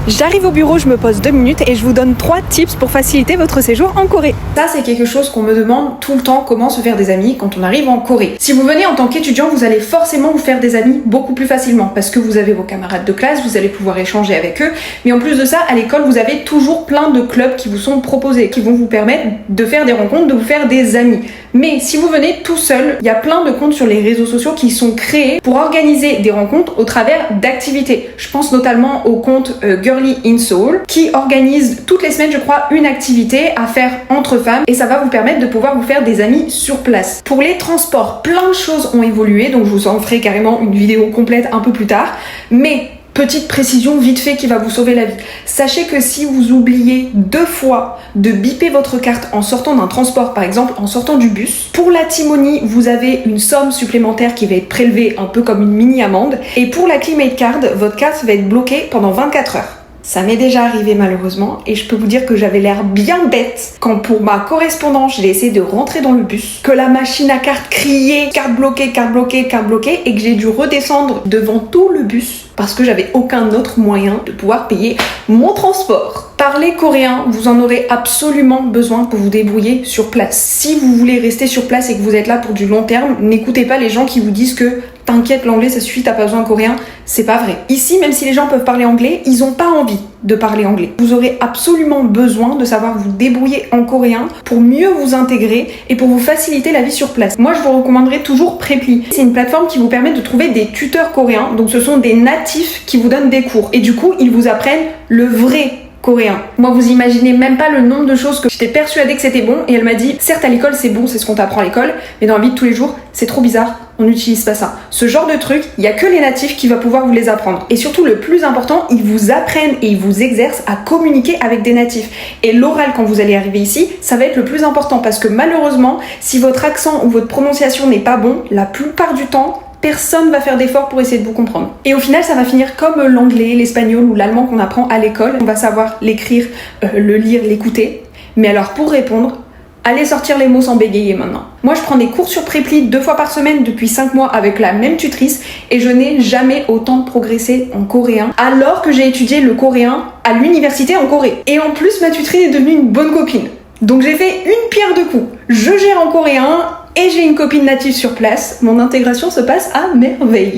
J'arrive au bureau, je me pose 2 minutes et je vous donne 3 tips pour faciliter votre séjour en Corée. Ça, c'est quelque chose qu'on me demande tout le temps, comment se faire des amis quand on arrive en Corée. Si vous venez en tant qu'étudiant, vous allez forcément vous faire des amis beaucoup plus facilement parce que vous avez vos camarades de classe, vous allez pouvoir échanger avec eux. Mais en plus de ça, à l'école, vous avez toujours plein de clubs qui vous sont proposés, qui vont vous permettre de faire des rencontres, de vous faire des amis. Mais si vous venez tout seul, il y a plein de comptes sur les réseaux sociaux qui sont créés pour organiser des rencontres au travers d'activités. Je pense notamment au compte Girly in Seoul qui organise toutes les semaines, je crois, une activité à faire entre femmes et ça va vous permettre de pouvoir vous faire des amis sur place. Pour les transports, plein de choses ont évolué, donc je vous en ferai carrément une vidéo complète un peu plus tard. Mais petite précision vite fait qui va vous sauver la vie. Sachez que si vous oubliez 2 fois de biper votre carte en sortant d'un transport, par exemple en sortant du bus, pour la T-Money, vous avez une somme supplémentaire qui va être prélevée un peu comme une mini-amende. Et pour la Climate Card, votre carte va être bloquée pendant 24 heures. Ça m'est déjà arrivé malheureusement et je peux vous dire que j'avais l'air bien bête quand pour ma correspondance j'ai essayé de rentrer dans le bus, que la machine à carte criait carte bloquée, carte bloquée, carte bloquée et que j'ai dû redescendre devant tout le bus parce que j'avais aucun autre moyen de pouvoir payer mon transport. Parler coréen, vous en aurez absolument besoin pour vous débrouiller sur place. Si vous voulez rester sur place et que vous êtes là pour du long terme, n'écoutez pas les gens qui vous disent que t'inquiète, l'anglais ça suffit, t'as pas besoin de coréen. C'est pas vrai. Ici, même si les gens peuvent parler anglais, ils ont pas envie de parler anglais. Vous aurez absolument besoin de savoir vous débrouiller en coréen pour mieux vous intégrer et pour vous faciliter la vie sur place. Moi, je vous recommanderais toujours Preply. C'est une plateforme qui vous permet de trouver des tuteurs coréens. Donc, ce sont des natifs qui vous donnent des cours. Et du coup, ils vous apprennent le vrai coréen. Moi, vous imaginez même pas le nombre de choses que j'étais persuadée que c'était bon et elle m'a dit, certes à l'école c'est bon, c'est ce qu'on t'apprend à l'école, mais dans la vie de tous les jours, c'est trop bizarre, on n'utilise pas ça. Ce genre de truc, il y a que les natifs qui vont pouvoir vous les apprendre. Et surtout, le plus important, ils vous apprennent et ils vous exercent à communiquer avec des natifs. Et l'oral, quand vous allez arriver ici, ça va être le plus important parce que malheureusement, si votre accent ou votre prononciation n'est pas bon, la plupart du temps, personne va faire d'efforts pour essayer de vous comprendre. Et au final, ça va finir comme l'anglais, l'espagnol ou l'allemand qu'on apprend à l'école. On va savoir l'écrire, le lire, l'écouter. Mais alors, pour répondre, allez sortir les mots sans bégayer maintenant. Moi, je prends des cours sur Preply 2 fois par semaine depuis 5 mois avec la même tutrice et je n'ai jamais autant progressé en coréen alors que j'ai étudié le coréen à l'université en Corée. Et en plus, ma tutrice est devenue une bonne copine. Donc j'ai fait une pierre deux coups. Je gère en coréen et j'ai une copine native sur place. Mon intégration se passe à merveille.